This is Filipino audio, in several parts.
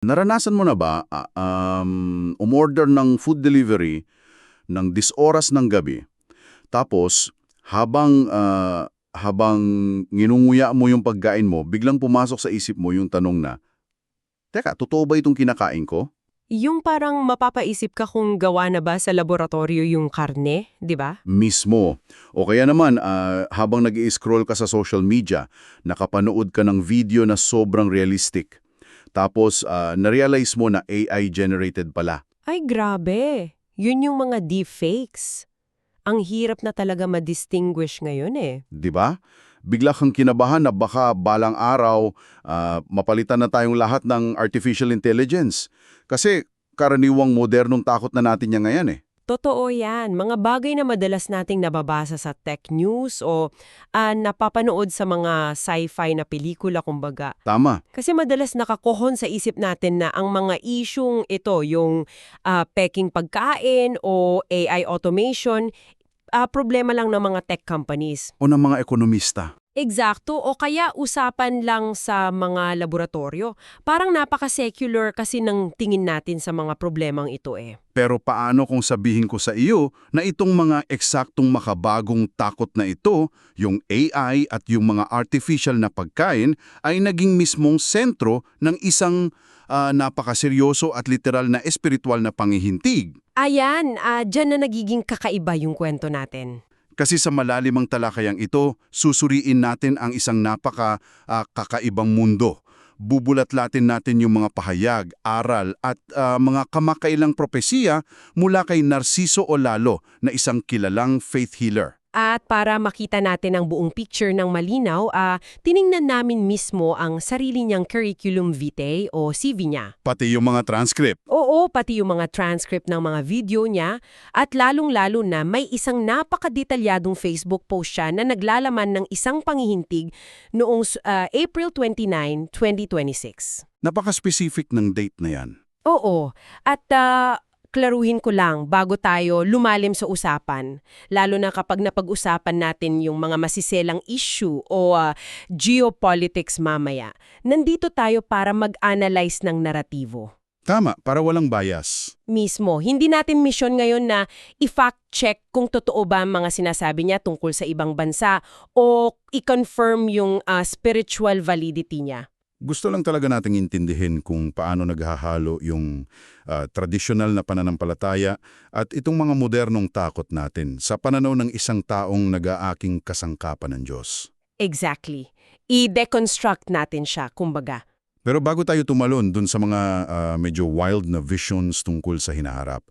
Naranasan mo na ba umorder ng food delivery ng 10 oras ng gabi, tapos habang nginunguya mo yung pagkain mo, biglang pumasok sa isip mo yung tanong na, "Teka, totoo ba itong kinakain ko?" Yung parang mapapaisip ka kung gawa na ba sa laboratorio yung karne, di ba? Mismo. O kaya naman, habang nag-i-scroll ka sa social media, nakapanood ka ng video na sobrang realistic. Tapos, na-realize mo na AI-generated pala. Ay, grabe. Yun yung mga deepfakes. Ang hirap na talaga ma-distinguish ngayon eh. 'Di ba? Bigla kang kinabahan na baka balang araw mapalitan na tayong lahat ng artificial intelligence. Kasi karaniwang modernong takot na natin niya ngayon eh. Totoo yan. Mga bagay na madalas nating nababasa sa tech news o napapanood sa mga sci-fi na pelikula kumbaga. Tama. Kasi madalas nakakohon sa isip natin na ang mga isyung ito, yung peking pagkain o AI automation, problema lang ng mga tech companies. O ng mga ekonomista. Eksakto, o kaya usapan lang sa mga laboratorio. Parang napaka-secular kasi ng tingin natin sa mga problemang ito eh. Pero paano kung sabihin ko sa iyo na itong mga eksaktong makabagong takot na ito, yung AI at yung mga artificial na pagkain, ay naging mismong sentro ng isang napakaseryoso at literal na espiritual na pangihintig? Ayan, dyan na nagiging kakaiba yung kwento natin. Kasi sa malalimang talakayang ito, susuriin natin ang isang kakaibang mundo. Bubulatlatin natin yung mga pahayag, aral at mga kamakailang propesiya mula kay Narciso Olalo na isang kilalang faith healer. At para makita natin ang buong picture ng malinaw, tiningnan namin mismo ang sarili niyang curriculum vitae o CV niya. Pati yung mga transcript. Oo, pati yung mga transcript ng mga video niya at lalong-lalo na may isang napakadetalyadong Facebook post siya na naglalaman ng isang pangihintig noong April 29, 2026. Napaka-specific ng date na yan. Oo, at klaruhin ko lang bago tayo lumalim sa usapan, lalo na kapag napag-usapan natin yung mga masiselang issue o geopolitics mamaya. Nandito tayo para mag-analyze ng naratibo. Tama, para walang bias. Mismo, hindi natin mission ngayon na i-fact check kung totoo ba ang mga sinasabi niya tungkol sa ibang bansa o i-confirm yung spiritual validity niya. Gusto lang talaga nating intindihin kung paano naghahalo yung tradisyonal na pananampalataya at itong mga modernong takot natin sa pananaw ng isang taong nag-aaking kasangkapan ng Diyos. Exactly. I-deconstruct natin siya, kumbaga. Pero bago tayo tumalon dun sa mga medyo wild na visions tungkol sa hinaharap,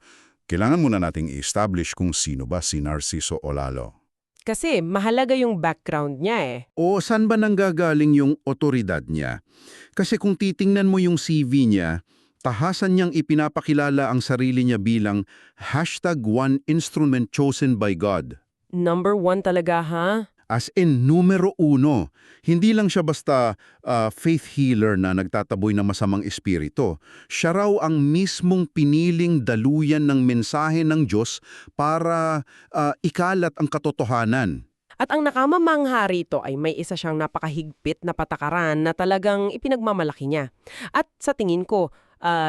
kailangan muna nating i-establish kung sino ba si Narciso Olalo. Kasi mahalaga yung background niya eh. O saan ba nanggagaling yung otoridad niya? Kasi kung titingnan mo yung CV niya, tahasan niyang ipinapakilala ang sarili niya bilang #one instrument chosen by God. Number 1 talaga, ha? As in, numero 1. Hindi lang siya basta faith healer na nagtataboy ng masamang espiritu. Siya raw ang mismong piniling daluyan ng mensahe ng Diyos para ikalat ang katotohanan. At ang nakamamangha rito ay may isa siyang napakahigpit na patakaran na talagang ipinagmamalaki niya. At sa tingin ko,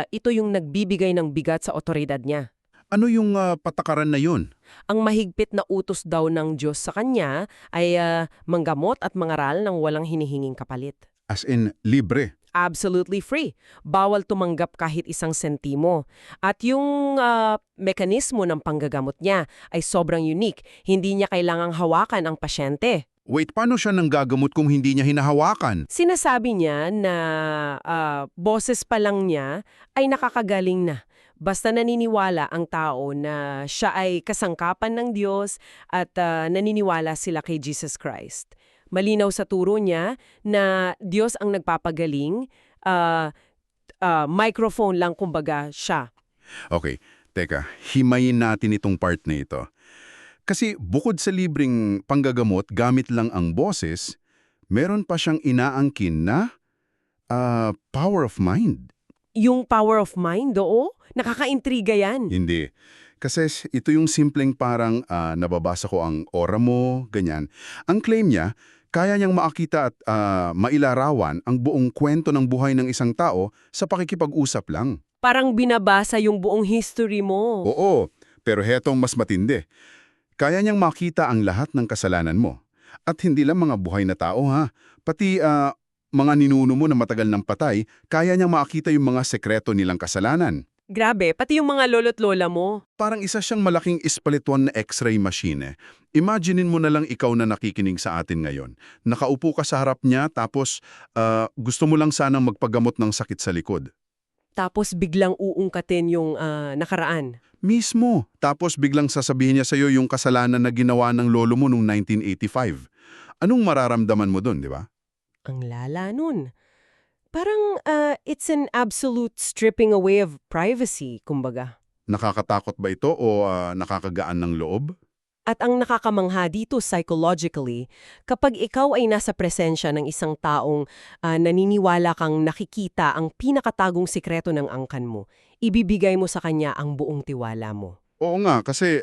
ito yung nagbibigay ng bigat sa otoridad niya. Ano yung patakaran na yun? Ang mahigpit na utos daw ng Diyos sa kanya ay manggamot at mangaral ng walang hinihinging kapalit. As in, libre. Absolutely free. Bawal tumanggap kahit isang sentimo. At yung mekanismo ng panggagamot niya ay sobrang unique. Hindi niya kailangang hawakan ang pasyente. Wait, paano siya nanggagamot kung hindi niya hinahawakan? Sinasabi niya na boses pa lang niya ay nakakagaling na. Basta naniniwala ang tao na siya ay kasangkapan ng Diyos at naniniwala sila kay Jesus Christ. Malinaw sa turo niya na Diyos ang nagpapagaling, microphone lang kumbaga siya. Okay, teka, himayin natin itong part na ito. Kasi bukod sa libreng panggagamot gamit lang ang boses, meron pa siyang inaangkin na power of mind. Yung power of mind, oo? Nakakaintriga yan. Hindi. Kasi ito yung simpleng parang nababasa ko ang aura mo, ganyan. Ang claim niya, Kaya niyang makita at mailarawan ang buong kwento ng buhay ng isang tao sa pakikipag-usap lang. Parang binabasa yung buong history mo. Oo, pero hetong mas matindi. Kaya niyang makita ang lahat ng kasalanan mo. At hindi lang mga buhay na tao ha, pati mga ninuno mo na matagal ng patay, kaya niyang makita yung mga sekreto nilang kasalanan. Grabe, pati yung mga lolo't lola mo. Parang isa siyang malaking ispalituan na X-ray machine. Imaginein mo na lang ikaw na nakikinig sa atin ngayon. Nakaupo ka sa harap niya tapos gusto mo lang sanang magpagamot ng sakit sa likod. Tapos biglang uungkatin yung nakaraan. Mismo. Tapos biglang sasabihin niya sa'yo yung kasalanan na ginawa ng lolo mo noong 1985. Anong mararamdaman mo dun, di ba? Ang lala nun. Parang it's an absolute stripping away of privacy, kumbaga. Nakakatakot ba ito o nakakagaan ng loob? At ang nakakamangha dito psychologically, kapag ikaw ay nasa presensya ng isang taong naniniwala kang nakikita ang pinakatagong sikreto ng angkan mo, ibibigay mo sa kanya ang buong tiwala mo. Oo nga, kasi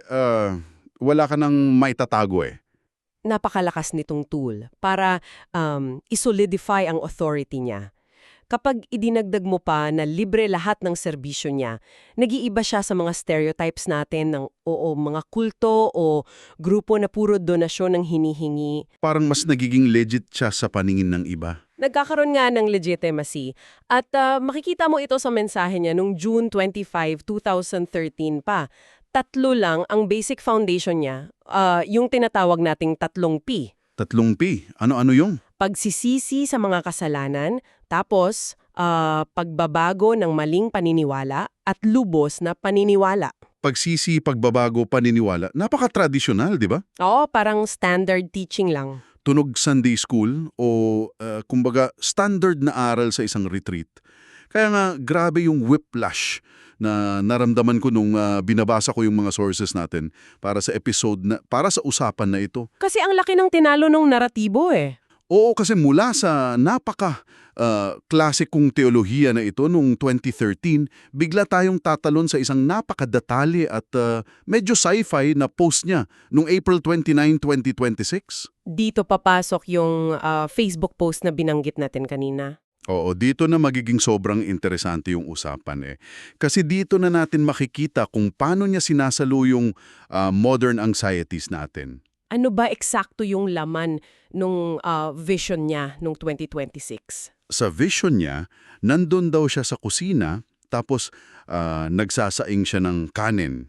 wala ka nang maitatago eh. Napakalakas nitong tool para isolidify ang authority niya. Kapag idinagdag mo pa na libre lahat ng serbisyo niya, nag-iiba siya sa mga stereotypes natin ng mga kulto o grupo na puro donasyon ang hinihingi. Parang mas nagiging legit siya sa paningin ng iba. Nagkakaroon nga ng legitimacy. At makikita mo ito sa mensahe niya noong June 25, 2013 pa. 3 lang ang basic foundation niya, yung tinatawag nating 3 P. 3 P. Ano-ano yung? Pagsisisi sa mga kasalanan, tapos pagbabago ng maling paniniwala at lubos na paniniwala. Pagsisi, pagbabago, paniniwala. Napaka-tradisyonal, di ba? Oo, parang standard teaching lang. Tunog Sunday school o kumbaga standard na aral sa isang retreat. Kaya nga grabe yung whiplash na naramdaman ko nung binabasa ko yung mga sources natin para sa episode na para sa usapan na ito. Kasi ang laki ng tinalo ng naratibo eh. Oo, kasi mula sa klasikong teolohiya na ito noong 2013, bigla tayong tatalon sa isang napakadatali at medyo sci-fi na post niya noong April 29, 2026. Dito papasok yung Facebook post na binanggit natin kanina. Oo, dito na magiging sobrang interesante yung usapan eh. Kasi dito na natin makikita kung paano niya sinasalo yung modern anxieties natin. Ano ba eksakto yung laman nung vision niya nung 2026? Sa vision niya, nandun daw siya sa kusina, tapos nagsasaing siya ng kanin.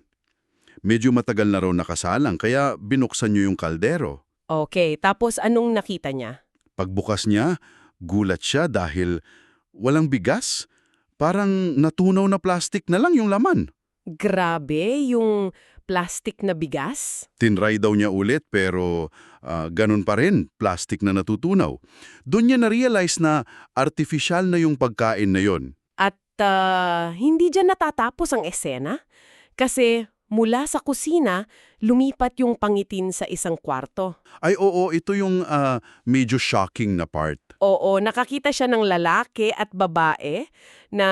Medyo matagal na raw nakasalang, kaya binuksan niyo yung kaldero. Okay, tapos anong nakita niya? Pagbukas niya, gulat siya dahil walang bigas. Parang natunaw na plastic na lang yung laman. Grabe, yung plastic na bigas? Tinry daw niya ulit pero ganun pa rin, plastic na natutunaw. Doon niya na-realize na artificial na yung pagkain na yon. At hindi dyan natatapos ang eksena. Kasi mula sa kusina, lumipat yung pangitin sa isang kwarto. Ay oo, ito yung medyo shocking na part. Oo, nakakita siya ng lalaki at babae na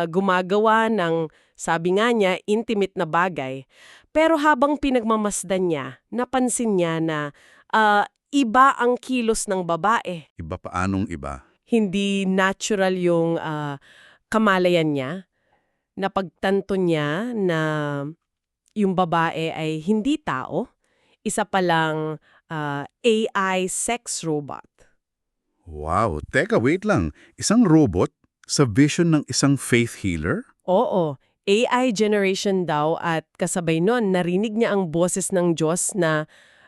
gumagawa ng, sabi nga niya, intimate na bagay. Pero habang pinagmamasdan niya, napansin niya na iba ang kilos ng babae. Iba paanong iba? Hindi natural yung kamalayan niya. Napagtanto niya na yung babae ay hindi tao, isa palang AI sex robot. Wow, teka wait lang. Isang robot sa vision ng isang faith healer? Oo, AI generation daw at kasabay nun narinig niya ang boses ng Diyos na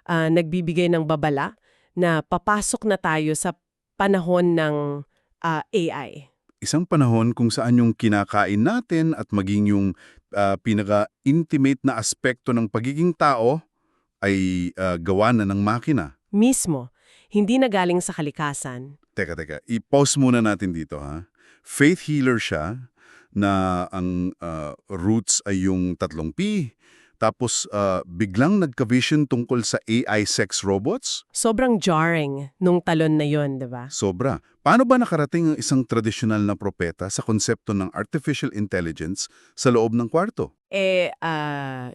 nagbibigay ng babala na papasok na tayo sa panahon ng AI. Isang panahon kung saan yung kinakain natin at maging yung pinaka-intimate na aspekto ng pagiging tao ay gawa na ng makina. Mismo, hindi na galing sa kalikasan. Teka, i-pause muna natin dito ha. Faith healer siya na ang roots ay yung 3 P, Tapos biglang nagka-vision tungkol sa AI sex robots? Sobrang jarring nung talon na yon, di ba? Sobra. Paano ba nakarating ang isang tradisyonal na propeta sa konsepto ng artificial intelligence sa loob ng kwarto?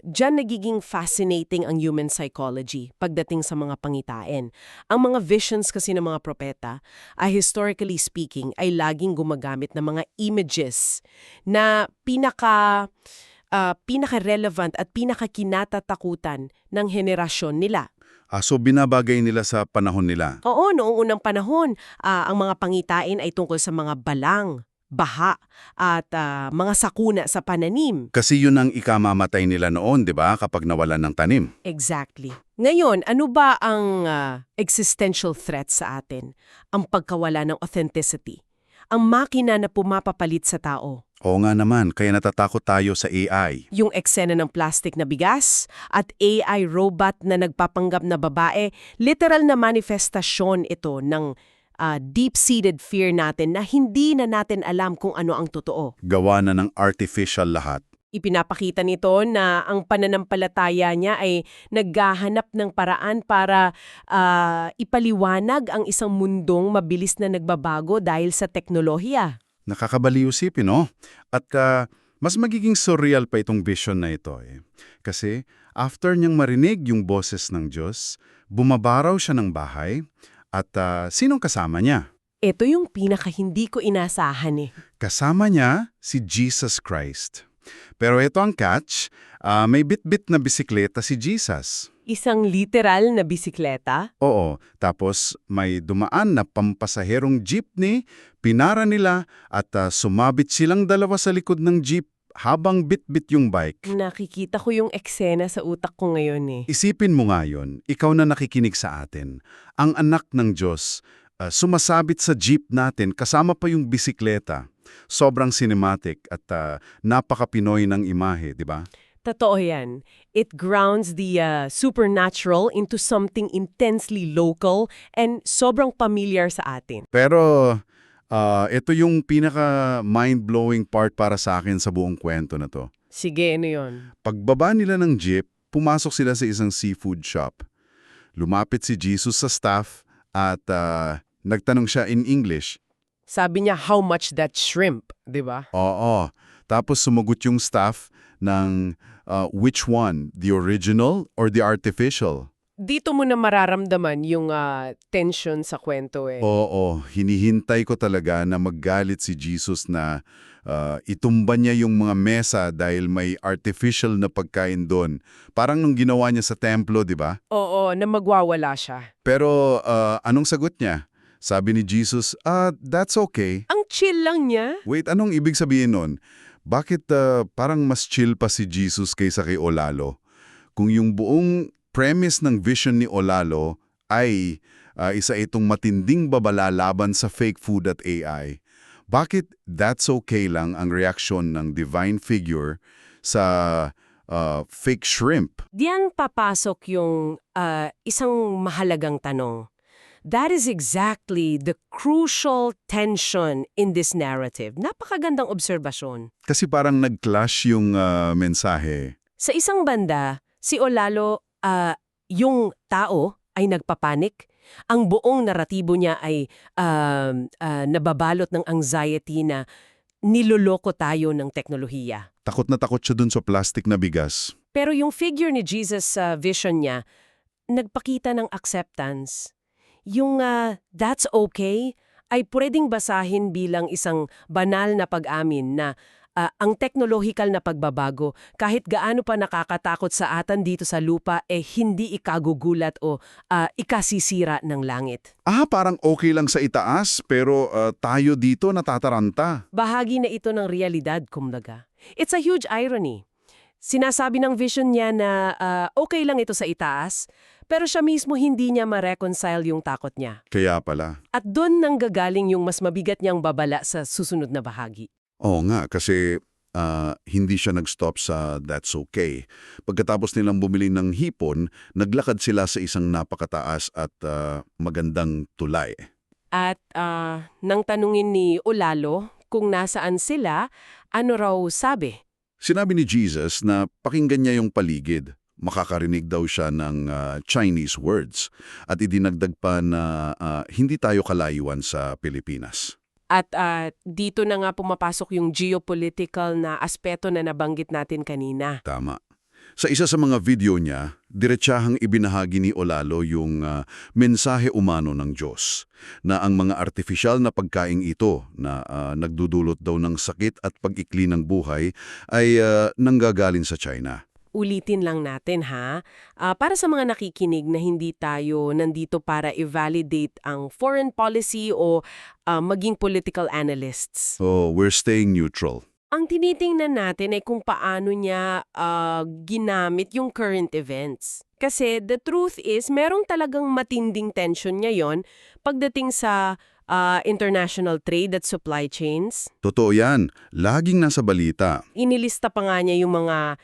Diyan nagiging fascinating ang human psychology pagdating sa mga pangitain. Ang mga visions kasi ng mga propeta, historically speaking, ay laging gumagamit ng mga images na pinaka-relevant at pinaka-kinatatakutan ng henerasyon nila. So binabagay nila sa panahon nila. Oo, noong unang panahon, ang mga pangitain ay tungkol sa mga balang, baha, at mga sakuna sa pananim. Kasi yun ang ikamamatay nila noon, di ba, kapag nawalan ng tanim. Exactly. Ngayon, ano ba ang existential threat sa atin? Ang pagkawala ng authenticity. Ang makina na pumapapalit sa tao. Oo nga naman, kaya natatakot tayo sa AI. Yung eksena ng plastic na bigas at AI robot na nagpapanggap na babae, literal na manifestasyon ito ng deep-seated fear natin na hindi na natin alam kung ano ang totoo. Gawa na ng artificial lahat. Ipinapakita nito na ang pananampalataya niya ay naghahanap ng paraan para ipaliwanag ang isang mundong mabilis na nagbabago dahil sa teknolohiya. Nakakabaliw isipin, no? At mas magiging surreal pa itong vision na ito. Kasi after niyang marinig yung boses ng Diyos, bumabaraw siya ng bahay at sinong kasama niya? Ito yung pinaka-hindi ko inasahan eh. Kasama niya si Jesus Christ. Pero ito ang catch, may bit-bit na bisikleta si Jesus. Isang literal na bisikleta? Oo, tapos may dumaan na pampasaherong jeepney, pinara nila at sumabit silang dalawa sa likod ng jeep habang bit-bit yung bike. Nakikita ko yung eksena sa utak ko ngayon eh. Isipin mo nga yun, ikaw na nakikinig sa atin. Ang anak ng Diyos, sumasabit sa jeep natin kasama pa yung bisikleta. Sobrang cinematic at napaka-Pinoy ng imahe, di ba? Totoo yan. It grounds the supernatural into something intensely local and sobrang familiar sa atin. Pero ito yung pinaka-mind-blowing part para sa akin sa buong kwento na to. Sige, ano yun? Pagbaba nila ng jeep, pumasok sila sa isang seafood shop. Lumapit si Jesus sa staff at nagtanong siya in English. Sabi niya, how much that shrimp, di ba? Oo. Tapos sumagot yung staff ng which one, the original or the artificial? Dito mo na mararamdaman yung tension sa kwento eh. Oo, hinihintay ko talaga na maggalit si Jesus na itumba niya yung mga mesa dahil may artificial na pagkain doon. Parang nung ginawa niya sa templo, di ba? Oo, na magwawala siya. Pero anong sagot niya? Sabi ni Jesus, that's okay. Ang chill lang niya. Wait, anong ibig sabihin nun? Bakit parang mas chill pa si Jesus kaysa kay Olalo? Kung yung buong premise ng vision ni Olalo ay isa itong matinding babala laban sa fake food at AI, bakit that's okay lang ang reaksyon ng divine figure sa fake shrimp? Diyan papasok yung isang mahalagang tanong. That is exactly the crucial tension in this narrative. Napakagandang obserbasyon. Kasi parang nag-clash yung mensahe. Sa isang banda, si Olalo, yung tao ay nagpapanik. Ang buong naratibo niya ay nababalot ng anxiety na niloloko tayo ng teknolohiya. Takot na takot siya dun sa plastic na bigas. Pero yung figure ni Jesus sa vision niya, nagpakita ng acceptance. Yung that's okay ay pwedeng basahin bilang isang banal na pag-amin na ang teknolohikal na pagbabago, kahit gaano pa nakakatakot sa atin dito sa lupa, hindi ikagugulat o ikasisira ng langit. Parang okay lang sa itaas, pero tayo dito natataranta. Bahagi na ito ng realidad, kumbaga. It's a huge irony. Sinasabi ng vision niya na okay lang ito sa itaas, pero siya mismo hindi niya ma-reconcile yung takot niya. Kaya pala. At doon nanggagaling yung mas mabigat niyang babala sa susunod na bahagi. Oo nga, kasi hindi siya nag-stop sa that's okay. Pagkatapos nilang bumili ng hipon, naglakad sila sa isang napakataas at magandang tulay. At nang tanungin ni Olalo kung nasaan sila, ano raw sabi? Sinabi ni Jesus na pakinggan niya yung paligid. Makakarinig daw siya ng Chinese words. At idinagdag pa na hindi tayo kalayuan sa Pilipinas. At dito na nga pumapasok yung geopolitical na aspeto na nabanggit natin kanina. Tama. Sa isa sa mga video niya, diretsahang ibinahagi ni Olalo yung mensahe umano ng Diyos na ang mga artificial na pagkaing ito na nagdudulot daw ng sakit at pag-ikli ng buhay ay nanggagaling sa China. Ulitin lang natin ha, para sa mga nakikinig na hindi tayo nandito para i-validate ang foreign policy o maging political analysts. So, we're staying neutral. Ang tinitingnan natin ay kung paano niya ginamit yung current events. Kasi the truth is, merong talagang matinding tension ngayon pagdating sa international trade at supply chains. Totoo yan. Laging nasa balita. Inilista pa nga niya yung mga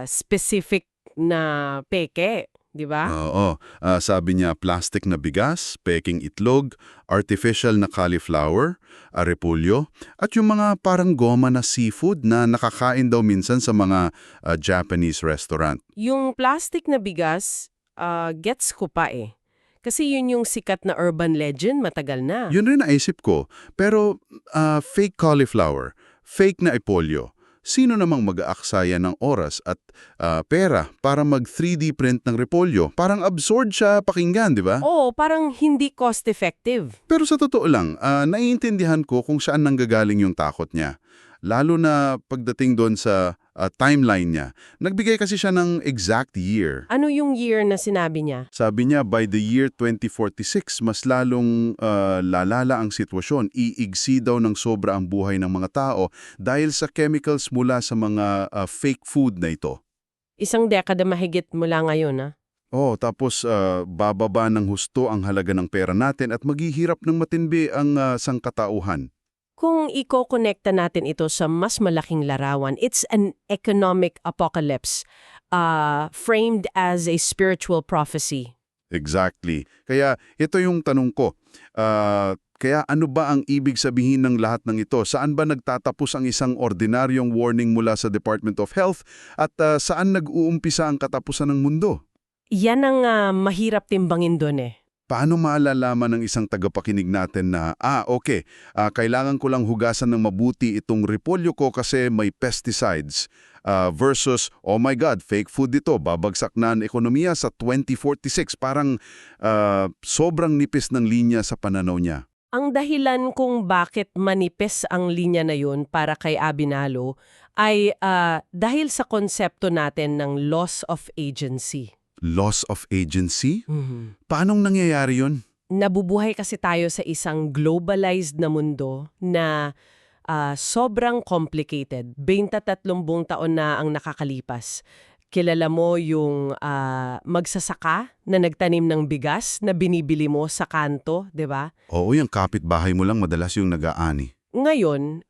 specific na peke, di ba? Oo. Sabi niya, plastic na bigas, peking itlog, artificial na cauliflower, repolyo, at yung mga parang goma na seafood na nakakain daw minsan sa mga Japanese restaurant. Yung plastic na bigas, gets ko pa eh. Kasi yun yung sikat na urban legend matagal na. Yun rin naisip ko. Pero fake cauliflower, fake na repolyo, sino namang mag-aaksaya ng oras at pera para mag 3D print ng repolyo? Parang absurd siya pakinggan, di ba? Oo, parang hindi cost-effective. Pero sa totoo lang, naiintindihan ko kung saan nanggagaling yung takot niya. Lalo na pagdating doon sa timeline niya. Nagbigay kasi siya ng exact year. Ano yung year na sinabi niya? Sabi niya, by the year 2046, mas lalong lalala ang sitwasyon. Iigsi daw ng sobra ang buhay ng mga tao dahil sa chemicals mula sa mga fake food na ito. Isang dekada mahigit mula ngayon, ha? Tapos bababa ng husto ang halaga ng pera natin at maghihirap ng matindi ang sangkatauhan. Kung i-connecta natin ito sa mas malaking larawan, it's an economic apocalypse framed as a spiritual prophecy. Exactly. Kaya ito yung tanong ko. Kaya ano ba ang ibig sabihin ng lahat ng ito? Saan ba nagtatapos ang isang ordinaryong warning mula sa Department of Health at saan nag-uumpisa ang katapusan ng mundo? Yan ang mahirap timbangin doon eh. Paano maalalaman ng isang tagapakinig natin na, kailangan ko lang hugasan ng mabuti itong repolyo ko kasi may pesticides versus, oh my God, fake food ito, babagsak na ang ekonomiya sa 2046. Parang sobrang nipis ng linya sa pananaw niya. Ang dahilan kung bakit manipis ang linya na yun para kay Abinalo ay dahil sa konsepto natin ng loss of agency. Loss of agency? Paanong nangyayari yun? Nabubuhay kasi tayo sa isang globalized na mundo na sobrang complicated. 23 taon na ang nakakalipas. Kilala mo yung magsasaka na nagtanim ng bigas na binibili mo sa kanto, di ba? Oo, yung kapitbahay mo lang madalas yung nag-aani. Ngayon,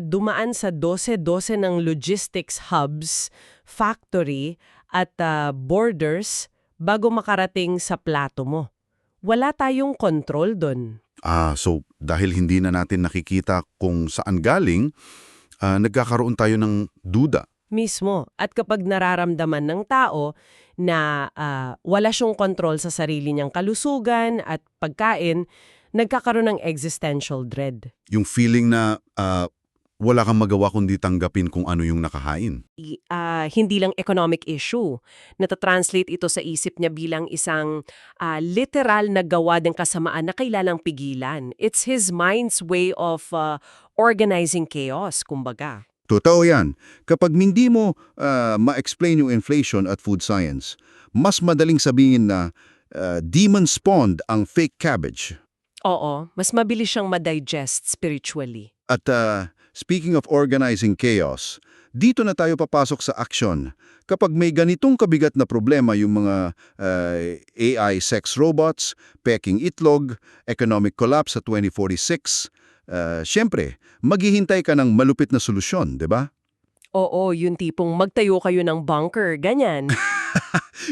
dumaan sa 12 ng logistics hubs, factory, at borders bago makarating sa plato mo. Wala tayong control doon. So dahil hindi na natin nakikita kung saan galing, nagkakaroon tayo ng duda. Mismo. At kapag nararamdaman ng tao na wala siyang control sa sarili niyang kalusugan at pagkain, nagkakaroon ng existential dread. Yung feeling na wala kang magawa kundi tanggapin kung ano yung nakahain. Hindi lang economic issue. Natatranslate ito sa isip niya bilang isang literal na gawa ng kasamaan na kailangang pigilan. It's his mind's way of organizing chaos, kumbaga. Totoo yan. Kapag hindi mo ma-explain yung inflation at food science, mas madaling sabihin na demon-spawned ang fake cabbage. Oo, mas mabilis siyang ma-digest spiritually. At speaking of organizing chaos, dito na tayo papasok sa aksyon. Kapag may ganitong kabigat na problema yung mga AI sex robots, peking itlog, economic collapse sa 2046, syempre, maghihintay ka ng malupit na solusyon, di ba? Oo, yung tipong magtayo kayo ng bunker, ganyan.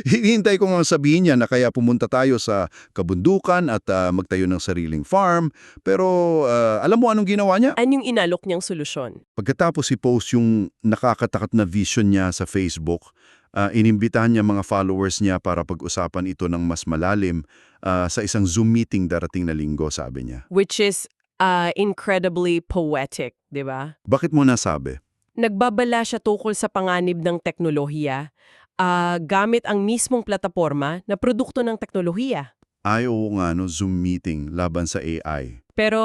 Hinihintay ko nga sabihin niya na kaya pumunta tayo sa kabundukan at magtayo ng sariling farm. Pero alam mo anong ginawa niya? Anyong inalok niyang solusyon? Pagkatapos i-post yung nakakatakot na vision niya sa Facebook, inimbitahan niya mga followers niya para pag-usapan ito ng mas malalim sa isang Zoom meeting darating na linggo, sabi niya. Which is incredibly poetic, di ba? Bakit mo nasabi? Nagbabala siya tukol sa panganib ng teknolohiya gamit ang mismong plataporma na produkto ng teknolohiya. Ay, oo nga, no, Zoom meeting laban sa AI. Pero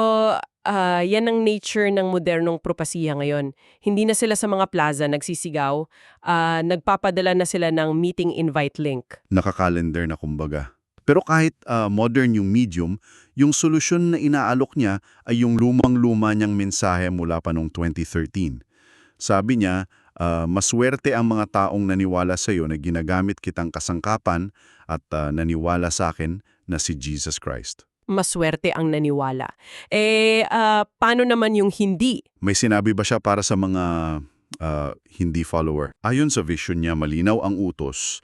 yan ang nature ng modernong propasiya ngayon. Hindi na sila sa mga plaza nagsisigaw, nagpapadala na sila ng meeting invite link. Nakakalender na kumbaga. Pero kahit modern yung medium, yung solusyon na inaalok niya ay yung lumang-luma niyang mensahe mula pa noong 2013. Sabi niya, maswerte ang mga taong naniwala sa iyo na ginagamit kitang kasangkapan at naniwala sa akin na si Jesus Christ. Maswerte ang naniwala. Paano naman yung hindi? May sinabi ba siya para sa mga hindi follower? Ayon sa vision niya, malinaw ang utos.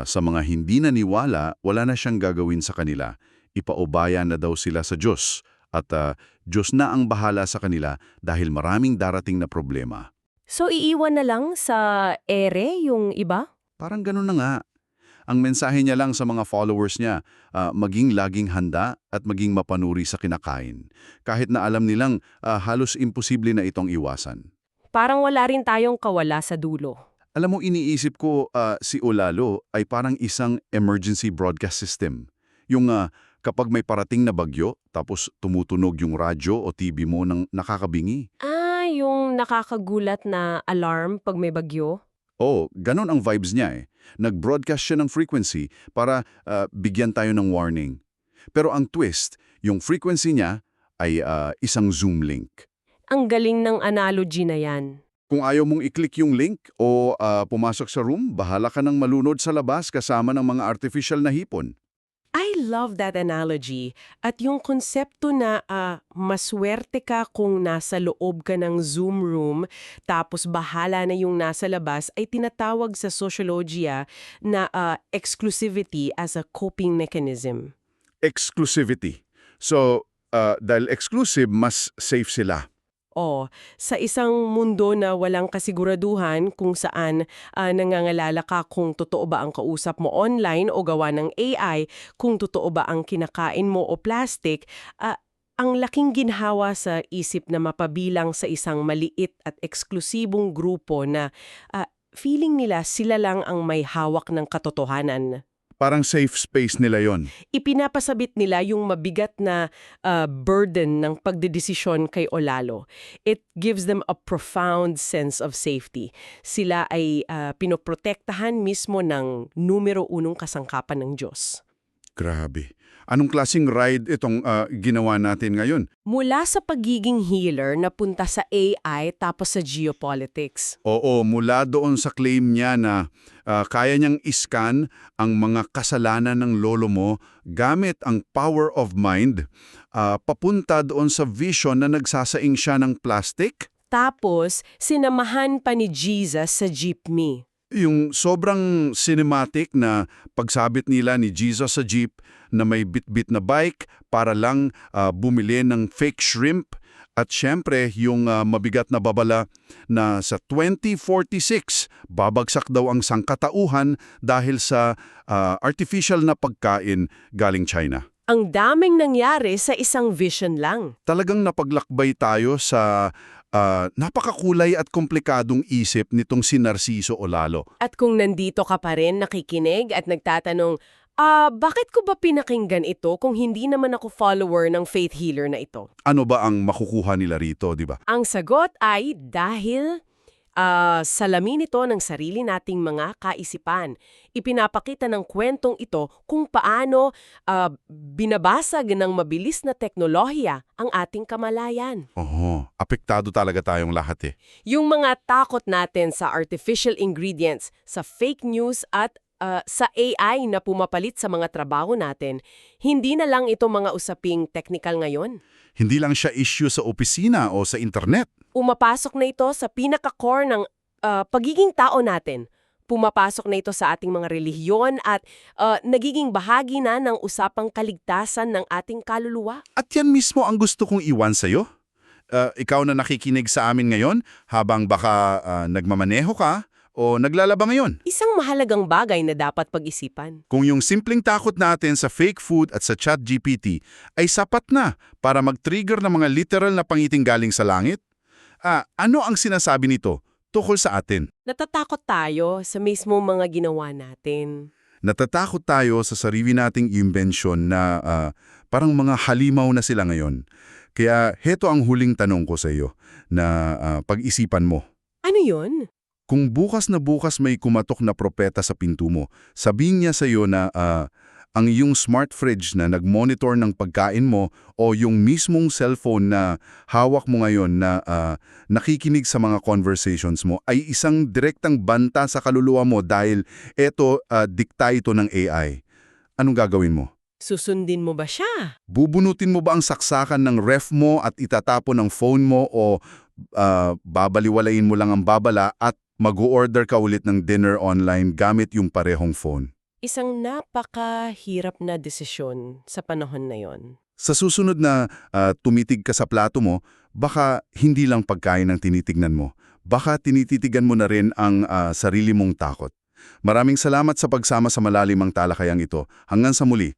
Sa mga hindi naniwala, wala na siyang gagawin sa kanila. Ipaubaya na daw sila sa Diyos. At Diyos na ang bahala sa kanila dahil maraming darating na problema. So iiwan na lang sa ere yung iba? Parang ganun na nga. Ang mensahe niya lang sa mga followers niya, maging laging handa at maging mapanuri sa kinakain. Kahit na alam nilang halos imposible na itong iwasan. Parang wala rin tayong kawala sa dulo. Alam mo, iniisip ko si Olalo ay parang isang emergency broadcast system. Yung kapag may parating na bagyo, tapos tumutunog yung radyo o TV mo ng nakakabingi. Yung nakakagulat na alarm pag may bagyo? Oo, ganun ang vibes niya eh. Nag-broadcast siya ng frequency para bigyan tayo ng warning. Pero ang twist, yung frequency niya ay isang Zoom link. Ang galing ng analogy na yan. Kung ayaw mong i-click yung link o pumasok sa room, bahala ka ng malunod sa labas kasama ng mga artificial na hipon. I love that analogy. At yung konsepto na maswerte ka kung nasa loob ka ng Zoom room tapos bahala na yung nasa labas ay tinatawag sa sociologia na exclusivity as a coping mechanism. Exclusivity. So, dahil exclusive, mas safe sila. Sa isang mundo na walang kasiguraduhan kung saan nangangalala ka kung totoo ba ang kausap mo online o gawa ng AI, kung totoo ba ang kinakain mo o plastic, ang laking ginhawa sa isip na mapabilang sa isang maliit at eksklusibong grupo na feeling nila sila lang ang may hawak ng katotohanan. Parang safe space nila yon. Ipinapasabit nila yung mabigat na burden ng pagdedesisyon kay Olalo. It gives them a profound sense of safety. Sila ay pinoprotektahan mismo ng numero 1 kasangkapan ng Diyos. Grabe. Anong klaseng ride itong ginawa natin ngayon? Mula sa pagiging healer napunta sa AI tapos sa geopolitics. Oo, mula doon sa claim niya na kaya niyang iskan ang mga kasalanan ng lolo mo gamit ang power of mind, papunta doon sa vision na nagsasaing siya ng plastic. Tapos, sinamahan pa ni Jesus sa jeepney. Yung sobrang cinematic na pagsabit nila ni Jesus sa jeep na may bit-bit na bike para lang bumili ng fake shrimp at syempre yung mabigat na babala na sa 2046 babagsak daw ang sangkatauhan dahil sa artificial na pagkain galing China. Ang daming nangyari sa isang vision lang. Talagang napaglakbay tayo sa napakakulay at komplikadong isip nitong si Narciso Olalo. At kung nandito ka pa rin nakikinig at nagtatanong, bakit ko ba pinakinggan ito kung hindi naman ako follower ng faith healer na ito? Ano ba ang makukuha nila rito, di ba? Ang sagot ay dahil salamin ito ng sarili nating mga kaisipan. Ipinapakita ng kwentong ito kung paano binabasag ng mabilis na teknolohiya ang ating kamalayan. Apektado talaga tayong lahat eh. Yung mga takot natin sa artificial ingredients, sa fake news at sa AI na pumapalit sa mga trabaho natin, hindi na lang ito mga usaping technical ngayon. Hindi lang siya issue sa opisina o sa internet. Umapasok na ito sa pinaka-core ng pagiging tao natin. pumapasok na ito sa ating mga relihiyon at nagiging bahagi na ng usapang kaligtasan ng ating kaluluwa. At yan mismo ang gusto kong iwan sa'yo. Ikaw na nakikinig sa amin ngayon habang baka nagmamaneho ka o naglalaba ngayon. Isang mahalagang bagay na dapat pag-isipan. Kung yung simpleng takot natin sa fake food at sa ChatGPT ay sapat na para mag-trigger ng mga literal na pangiting galing sa langit, ano ang sinasabi nito tukol sa atin? Natatakot tayo sa mismo mga ginawa natin. Natatakot tayo sa sarili nating imbensyon na parang mga halimaw na sila ngayon. Kaya heto ang huling tanong ko sa iyo na pag-isipan mo. Ano yun? Kung bukas na bukas may kumatok na propeta sa pinto mo, sabihin niya sa iyo na ang iyong smart fridge na nag-monitor ng pagkain mo o yung mismong cellphone na hawak mo ngayon na nakikinig sa mga conversations mo ay isang direktang banta sa kaluluwa mo dahil dikta ito ng AI. Anong gagawin mo? Susundin mo ba siya? Bubunutin mo ba ang saksakan ng ref mo at itatapon ng phone mo o babaliwalain mo lang ang babala at mag-order ka ulit ng dinner online gamit yung parehong phone? Isang napakahirap na desisyon sa panahon na yon. Sa susunod na tumitig ka sa plato mo, baka hindi lang pagkain ang tinitignan mo. Baka tinititigan mo na rin ang sarili mong takot. Maraming salamat sa pagsama sa malalimang talakayang ito. Hanggang sa muli.